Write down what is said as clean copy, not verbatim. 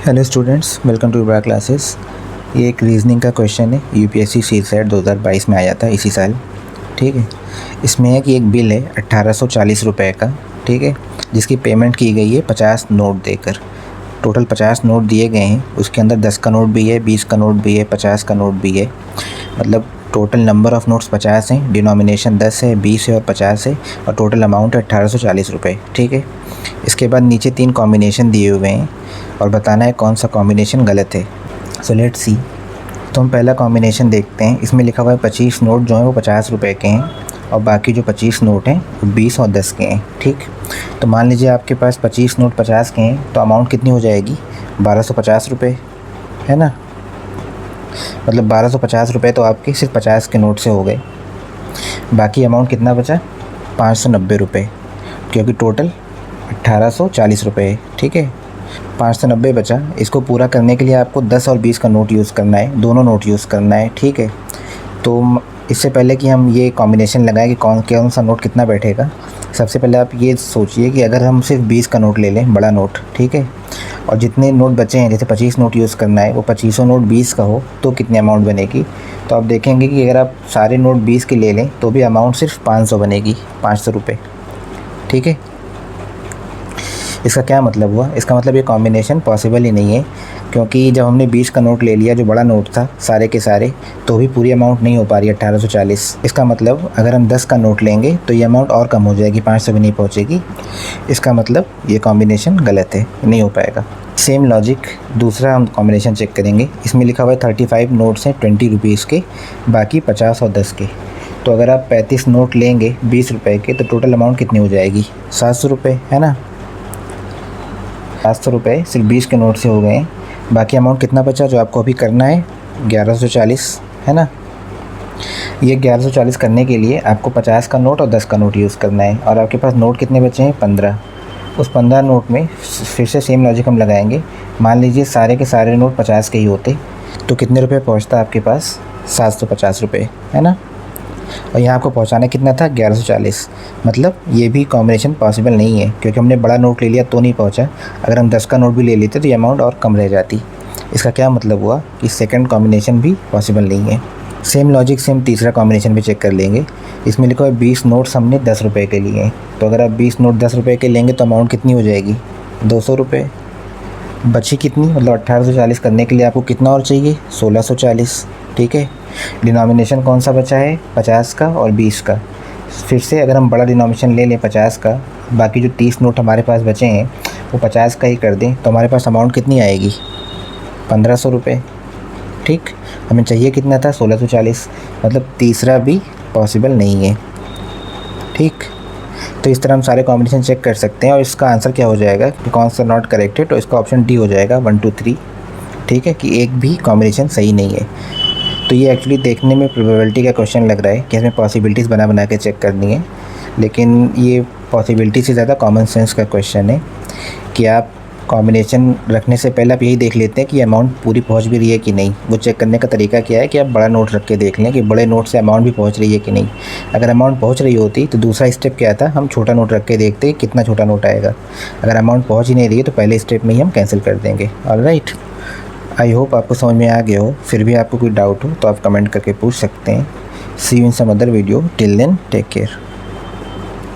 Hello students, welcome to your classes. ये एक reasoning का क्वेश्चन है, यूपीएससी सीसेट 2022 में आया था इसी साल। ठीक है, इसमें है कि एक बिल है 1840 रुपये का, ठीक है, जिसकी पेमेंट की गई है 50 नोट देकर। टोटल 50 नोट दिए गए हैं, उसके अंदर 10 का नोट भी है, 20 का नोट भी है, 50 का नोट भी है। मतलब टोटल नंबर ऑफ़ नोट्स 50 हैं, डिनोमिनेशन 10 है, 20 है और 50 है, और टोटल अमाउंट है 1840 रुपये। ठीक है, इसके बाद नीचे 3 कॉम्बिनेशन दिए हुए हैं और बताना है कौन सा कॉम्बिनेशन गलत है। So let's see. तो हम पहला कॉम्बिनेशन देखते हैं। इसमें लिखा हुआ है 25 नोट जो हैं वो 50 रुपये के हैं और बाकी जो 25 नोट हैं वो 20 और 10 के हैं। ठीक, तो मान लीजिए आपके पास 25 नोट 50 के हैं, तो अमाउंट कितनी हो जाएगी? 1250 रुपये, है ना। मतलब 1250 रुपये तो आपके सिर्फ 50 के नोट से हो गए। बाकी अमाउंट कितना बचा? 590 रुपये, क्योंकि टोटल 1840 रुपये है। ठीक है, 590 बचा। इसको पूरा करने के लिए आपको 10 और 20 का नोट यूज़ करना है, दोनों नोट यूज़ करना है। ठीक है, तो इससे पहले कि हम ये कॉम्बिनेशन लगाएं कि कौन सा नोट कितना बैठेगा, सबसे पहले आप ये सोचिए कि अगर हम सिर्फ 20 का नोट ले लें, बड़ा नोट, ठीक है, और जितने नोट बचे हैं, जैसे 25 नोट यूज़ करना है, वो 25 नोट 20 का हो तो कितनी अमाउंट बनेगी? तो आप देखेंगे कि अगर आप सारे नोट 20 के ले लें तो भी अमाउंट सिर्फ 500 बनेगी, 500 रुपये। ठीक है, इसका क्या मतलब हुआ? इसका मतलब ये कॉम्बिनेशन पॉसिबल ही नहीं है, क्योंकि जब हमने 20 का नोट ले लिया जो बड़ा नोट था सारे के सारे, तो भी पूरी अमाउंट नहीं हो पा रही है 1840। इसका मतलब अगर हम 10 का नोट लेंगे तो ये अमाउंट और कम हो जाएगी, 500 भी नहीं पहुंचेगी। इसका मतलब ये कॉम्बिनेशन गलत है, नहीं हो पाएगा। सेम लॉजिक दूसरा हम कॉम्बिनेशन चेक करेंगे। इसमें लिखा हुआ है 35 नोट्स हैं 20 रुपीज़ के, बाकी 50 और 10 के। तो अगर आप 35 नोट लेंगे 20 रुपये के, तो टोटल अमाउंट कितनी हो जाएगी? 700 रुपये, है ना। 700 रुपये सिर्फ 20 के नोट से हो गए हैं। बाकी अमाउंट कितना बचा जो आपको अभी करना है? 1140, है ना। ये 1140 करने के लिए आपको 50 का नोट और 10 का नोट यूज़ करना है, और आपके पास नोट कितने बचे हैं? 15। उस 15 नोट में फिर से सेम लॉजिक हम लगाएंगे। मान लीजिए सारे के सारे नोट 50 के ही होते, तो कितने रुपये पहुँचता आपके पास? 750 रुपये, है ना। और यहाँ आपको पहुँचाना कितना था? 1140। मतलब ये भी कॉम्बिनेशन पॉसिबल नहीं है, क्योंकि हमने बड़ा नोट ले लिया तो नहीं पहुँचा। अगर हम 10 का नोट भी ले लेते तो ये अमाउंट और कम रह जाती। इसका क्या मतलब हुआ कि सेकंड कॉम्बिनेशन भी पॉसिबल नहीं है। सेम लॉजिक से हम तीसरा कॉम्बिनेशन भी चेक कर लेंगे। इसमें लिखा है 20 नोट्स हमने 10 रुपये के लिए हैं, तो अगर आप 20 नोट 10 रुपये के लेंगे तो अमाउंट कितनी हो जाएगी? 200 रुपये। बची कितनी? मतलब 1840 करने के लिए आपको कितना और चाहिए? 1640। ठीक है, डिनोमिनेशन कौन सा बचा है? 50 का और 20 का। फिर से अगर हम बड़ा डिनोमिनेशन ले लें 50 का, बाकी जो 30 नोट हमारे पास बचे हैं वो 50 का ही कर दें, तो हमारे पास अमाउंट कितनी आएगी? 1500 रुपये। ठीक, हमें चाहिए कितना था? 1640। मतलब तीसरा भी पॉसिबल नहीं है। ठीक, तो इस तरह हम सारे कॉम्बिनेशन चेक कर सकते हैं, और इसका आंसर क्या हो जाएगा कि कौन सा नॉट करेक्ट है, तो इसका ऑप्शन डी हो जाएगा, 1 2 3। ठीक है, कि एक भी कॉम्बिनेशन सही नहीं है। तो ये एक्चुअली देखने में प्रोबेबिलिटी का क्वेश्चन लग रहा है कि इसमें पॉसिबिलिटीज़ बना बना के चेक करनी है, लेकिन ये पॉसिबिलिटी से ज़्यादा कॉमन सेंस का क्वेश्चन है कि आप कॉम्बिनेशन रखने से पहले आप यही देख लेते हैं कि अमाउंट पूरी पहुंच भी रही है कि नहीं। वो चेक करने का तरीका क्या है कि आप बड़ा नोट रख के देख लें कि बड़े नोट से अमाउंट भी पहुंच रही है कि नहीं। अगर अमाउंट पहुंच रही होती तो दूसरा स्टेप क्या था? हम छोटा नोट रख के देखते कितना छोटा नोट आएगा। अगर अमाउंट पहुँच ही नहीं रही है तो पहले स्टेप में ही हम कैंसिल कर देंगे। ऑलराइट, आई होप आपको समझ में आ गया हो। फिर भी आपको कोई डाउट हो तो आप कमेंट करके पूछ सकते हैं। See you in some other video. Till then take care.